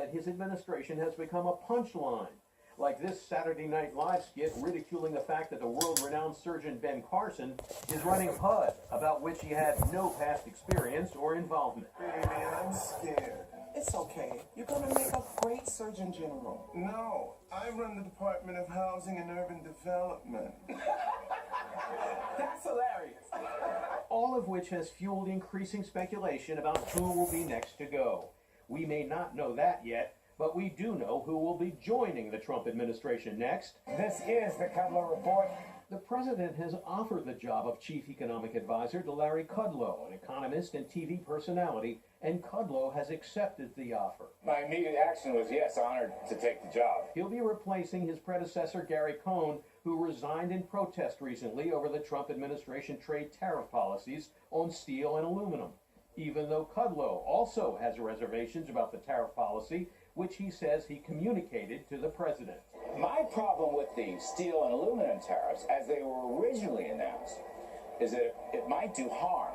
that his administration has become a punchline. Like this Saturday Night Live skit ridiculing the fact that the world-renowned surgeon Ben Carson is running HUD, about which he had no past experience or involvement. Baby, I'm scared. It's okay. You're going to make a great Surgeon General. No, I run the Department of Housing and Urban Development. That's hilarious. All of which has fueled increasing speculation about who will be next to go. We may not know that yet, but we do know who will be joining the Trump administration next. This is the Kudlow Report. The president has offered the job of chief economic advisor to Larry Kudlow, an economist and TV personality, and Kudlow has accepted the offer. My immediate action was, yes, honored to take the job. He'll be replacing his predecessor, Gary Cohn, who resigned in protest recently over the Trump administration trade tariff policies on steel and aluminum. Even though Kudlow also has reservations about the tariff policy, which he says he communicated to the president. My problem with the steel and aluminum tariffs, as they were originally announced, is that it might do harm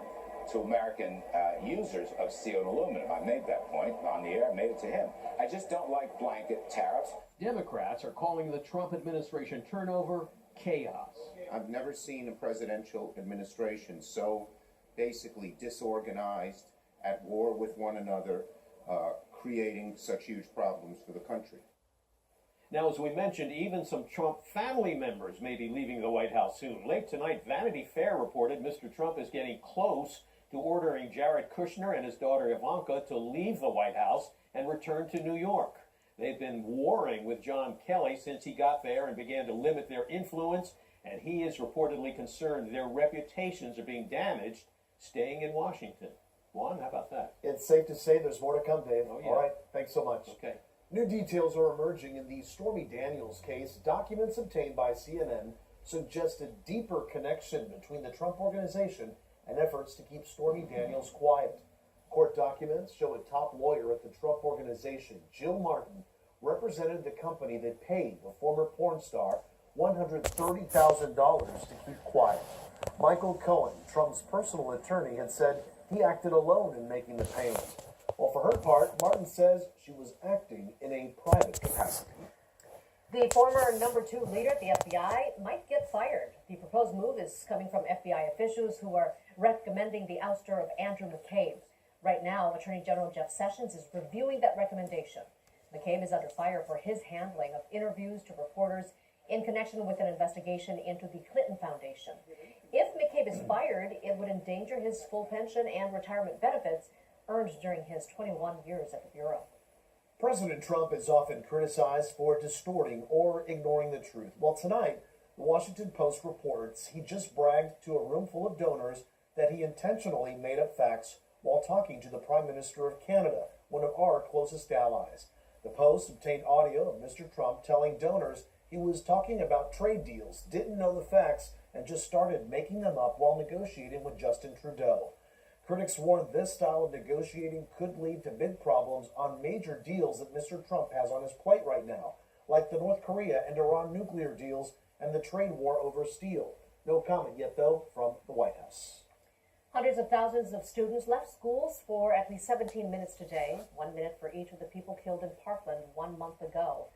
to American users of steel and aluminum. I made that point on the air, I made it to him. I just don't like blanket tariffs. Democrats are calling the Trump administration turnover chaos. I've never seen a presidential administration so basically disorganized, at war with one another, creating such huge problems for the country. Now, as we mentioned, even some Trump family members may be leaving the White House soon. Late tonight, Vanity Fair reported Mr. Trump is getting close to ordering Jared Kushner and his daughter Ivanka to leave the White House and return to New York. They've been warring with John Kelly since he got there and began to limit their influence, and he is reportedly concerned their reputations are being damaged staying in Washington. Juan, how about that? It's safe to say there's more to come, Dave. Oh, yeah. All right, thanks so much. Okay. New details are emerging in the Stormy Daniels case. Documents obtained by CNN suggest a deeper connection between the Trump organization and efforts to keep Stormy Daniels quiet. Court documents show a top lawyer at the Trump organization, Jill Martin, represented the company that paid the former porn star $130,000 to keep quiet. Michael Cohen, Trump's personal attorney, had said he acted alone in making the payment. Well, for her part, Martin says she was acting in a private capacity. The former #2 leader at the FBI might get fired. The proposed move is coming from FBI officials who are recommending the ouster of Andrew McCabe. Right now, Attorney General Jeff Sessions is reviewing that recommendation. McCabe is under fire for his handling of interviews to reporters in connection with an investigation into the Clinton Foundation. If McCabe is fired, it would endanger his full pension and retirement benefits earned during his 21 years at the Bureau. President Trump is often criticized for distorting or ignoring the truth. Well, tonight, the Washington Post reports he just bragged to a room full of donors that he intentionally made up facts while talking to the Prime Minister of Canada, one of our closest allies. The Post obtained audio of Mr. Trump telling donors he was talking about trade deals, didn't know the facts, and just started making them up while negotiating with Justin Trudeau. Critics warned this style of negotiating could lead to big problems on major deals that Mr. Trump has on his plate right now, like the North Korea and Iran nuclear deals and the trade war over steel. No comment yet, though, from the White House. Hundreds of thousands of students left schools for at least 17 minutes today, 1 minute for each of the people killed in Parkland 1 month ago.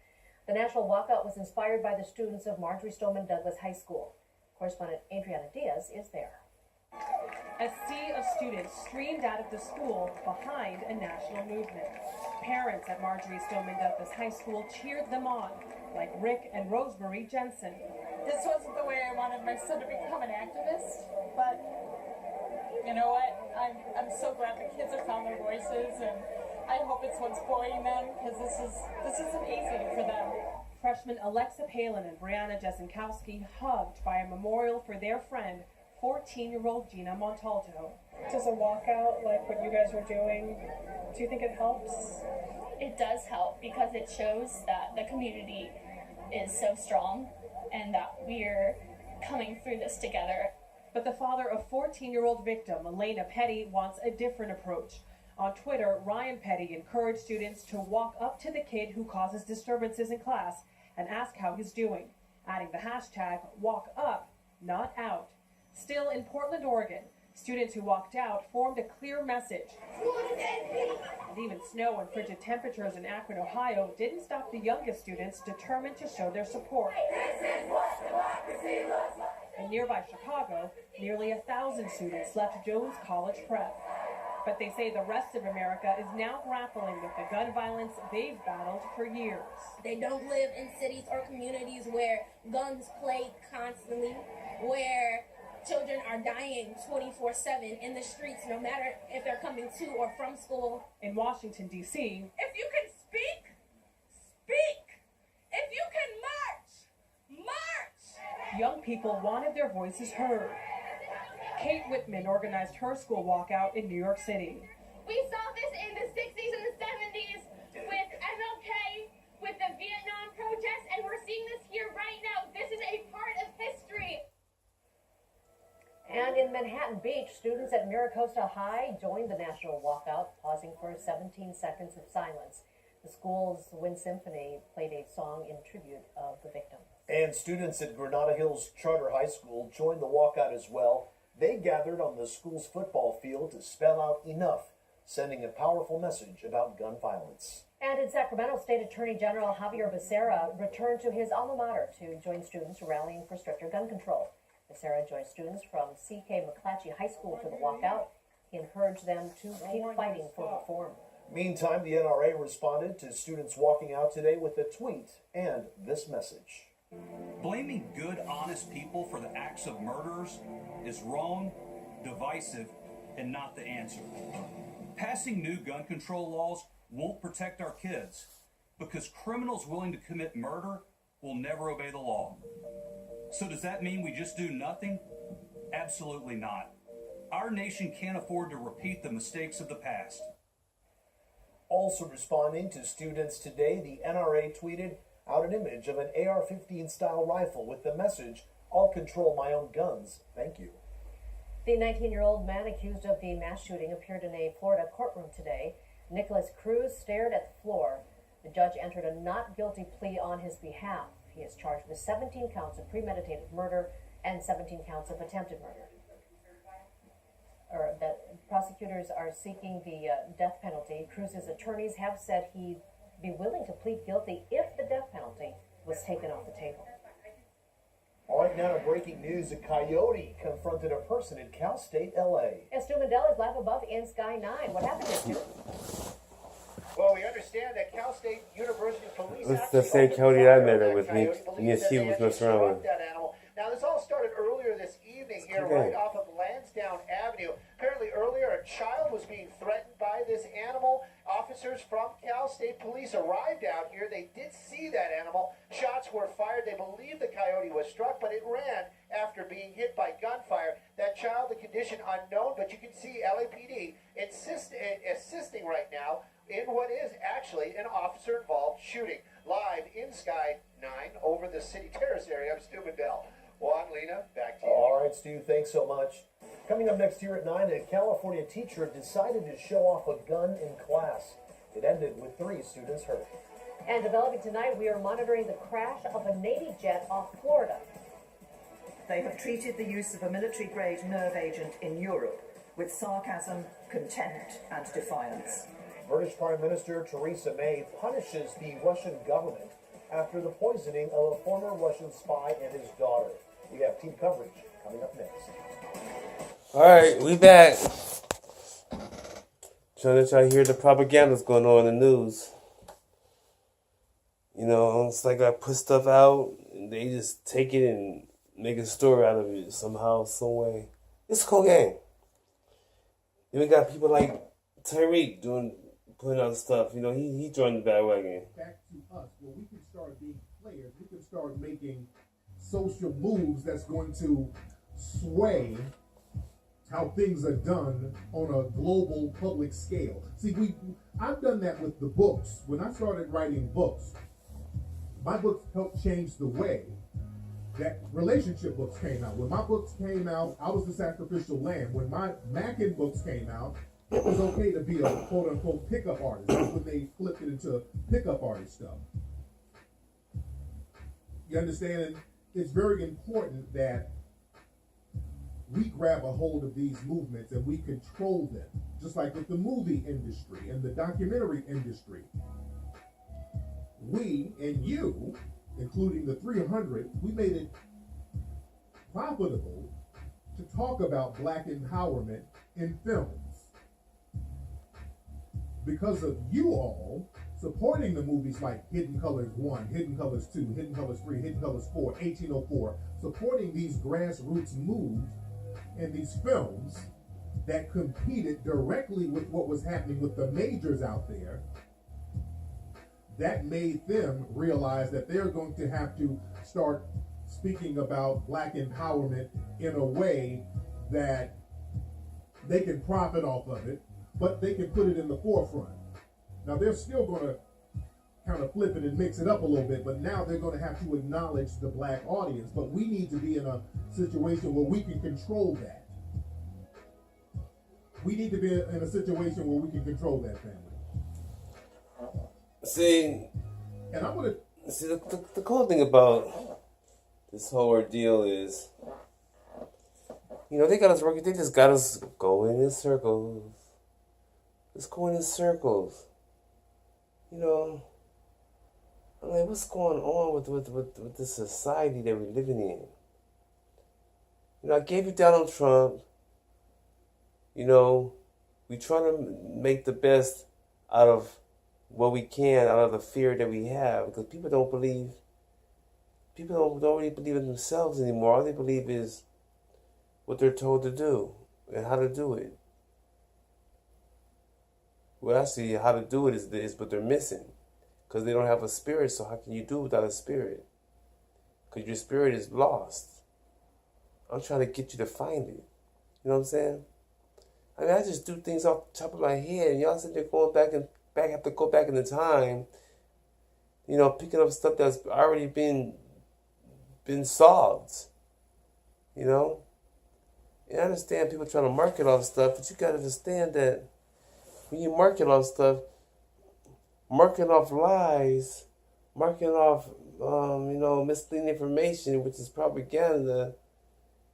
The national walkout was inspired by the students of Marjorie Stoneman Douglas High School. Correspondent Adriana Diaz is there. A sea of students streamed out of the school behind a national movement. Parents at Marjorie Stoneman Douglas High School cheered them on, like Rick and Rosemary Jensen. This wasn't the way I wanted my son to become an activist, but you know what? I'm so glad the kids have found their voices, and I hope it's what's buoying them, because this isn't easy for them. Freshmen Alexa Palin and Brianna Jesenkowski hugged by a memorial for their friend, 14-year-old Gina Montalto. Does a walkout like what you guys are doing, do you think it helps? It does help because it shows that the community is so strong and that we're coming through this together. But the father of 14-year-old victim, Elena Petty, wants a different approach. On Twitter, Ryan Petty encouraged students to walk up to the kid who causes disturbances in class and ask how he's doing, adding the hashtag #WalkUp, not out. Still in Portland, Oregon, Students who walked out formed a clear message. And even snow and frigid temperatures in Akron, Ohio didn't stop the youngest students determined to show their support. In nearby Chicago, nearly 1,000 students left Jones College Prep. But they say the rest of America is now grappling with the gun violence they've battled for years. They don't live in cities or communities where guns play constantly, where children are dying 24/7 in the streets, no matter if they're coming to or from school. In Washington, D.C., if you can speak, speak. If you can march, march. Young people wanted their voices heard. Kate Whitman organized her school walkout in New York City. We saw this in the 60s and the 70s with MLK, with the Vietnam protests, and we're seeing this here right now. This is a part of history. And in Manhattan Beach, students at Miracosta High joined the national walkout, pausing for 17 seconds of silence. The school's Wind Symphony played a song in tribute of the victims. And students at Granada Hills Charter High School joined the walkout as well. They gathered on the school's football field to spell out enough, sending a powerful message about gun violence. And in Sacramento, State Attorney General Javier Becerra returned to his alma mater to join students rallying for stricter gun control. Becerra joined students from C.K. McClatchy High School to the walkout. He encouraged them to keep fighting for reform. Meantime, the NRA responded to students walking out today with a tweet and this message. Blaming good, honest people for the acts of murderers is wrong, divisive, and not the answer. Passing new gun control laws won't protect our kids because criminals willing to commit murder will never obey the law. So does that mean we just do nothing? Absolutely not. Our nation can't afford to repeat the mistakes of the past. Also responding to students today, the NRA tweeted out an image of an AR-15 style rifle with the message, "I'll control my own guns. Thank you." The 19-year-old man accused of the mass shooting appeared in a Florida courtroom today. Nicholas Cruz stared at the floor. The judge entered a not guilty plea on his behalf. He is charged with 17 counts of premeditated murder and 17 counts of attempted murder. Prosecutors are seeking the death penalty. Cruz's attorneys have said he'd be willing to plead guilty if the death penalty was taken off the table. All right, now to breaking news. A coyote confronted a person in Cal State, L.A. And Stu Mandel is live above in Sky 9. What happened here, Stu? Well, we understand that Cal State University police... It's the same coyote I met her with me. Me and she was messing around with. Now, this all started earlier this evening here, right off of Lansdowne Avenue. Apparently, earlier, a child was being threatened by this animal. Officers from Cal State Police arrived out here. They did see that animal. Shots were fired. They believe the coyote was struck, but it ran after being hit by gunfire. That child, the condition unknown, but you can see LAPD assisting right now in what is actually an officer-involved shooting. Live in Sky 9 over the City Terrace area. I'm Stu Mandel. Juan, Lena, back to you. All right, Stu, thanks so much. Coming up next here at 9, a California teacher decided to show off a gun in class. It ended with 3 students hurt. And developing tonight, we are monitoring the crash of a Navy jet off Florida. They have treated the use of a military-grade nerve agent in Europe with sarcasm, contempt, and defiance. British Prime Minister Theresa May punishes the Russian government after the poisoning of a former Russian spy and his daughter. We have team coverage coming up next. All right, we back. Trying to let y'all hear the propaganda that's going on in the news. You know, it's like I put stuff out, and they just take it and make a story out of it somehow, some way. It's a cool game. Then we got people like Tyreek putting out stuff. You know, he joined the bandwagon. Back to us, where we can start being players. We can start making social moves that's going to sway how things are done on a global public scale. See, I've done that with the books. When I started writing books, my books helped change the way that relationship books came out. When my books came out, I was the sacrificial lamb. When my Mackin books came out, it was okay to be a quote-unquote pickup artist. That's when they flipped it into pickup artist stuff. You understand? It's very important that we grab a hold of these movements and we control them, just like with the movie industry and the documentary industry. We and you, including the 300, we made it profitable to talk about black empowerment in films. Because of you all supporting the movies like Hidden Colors 1, Hidden Colors 2, Hidden Colors 3, Hidden Colors 4, 1804, supporting these grassroots moves and these films that competed directly with what was happening with the majors out there, that made them realize that they're going to have to start speaking about black empowerment in a way that they can profit off of it, but they can put it in the forefront. Now they're still going to kind of flip it and mix it up a little bit, but now they're going to have to acknowledge the black audience. But we need to be in a situation where we can control that. We need to be in a situation where we can control that, family. See, and I'm gonna see the cool thing about this whole ordeal is, you know, they got us working. They just got us going in circles. Just going in circles. You know, I'm like, what's going on with the society that we're living in? You know, I gave you Donald Trump. You know, we try to make the best out of what we can, out of the fear that we have, because people don't really believe in themselves anymore. All they believe is what they're told to do and how to do it. Well, actually, how to do it is what they're missing, because they don't have a spirit. So how can you do it without a spirit? Because your spirit is lost. I'm trying to get you to find it. You know what I'm saying? I mean, I just do things off the top of my head, and y'all sit there going have to go back in the time, you know, picking up stuff that's already been solved, you know? And I understand people trying to market all stuff, but you got to understand that when you market all stuff, marketing off lies, marketing off, you know, misleading information, which is propaganda,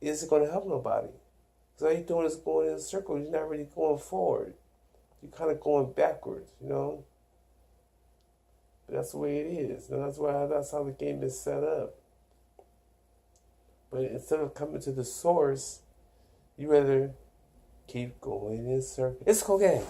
isn't going to help nobody. So all you're doing is going in a circle. You're not really going forward. You're kind of going backwards, you know? But that's the way it is. And that's how the game is set up. But instead of coming to the source, you rather keep going in circles. It's cocaine.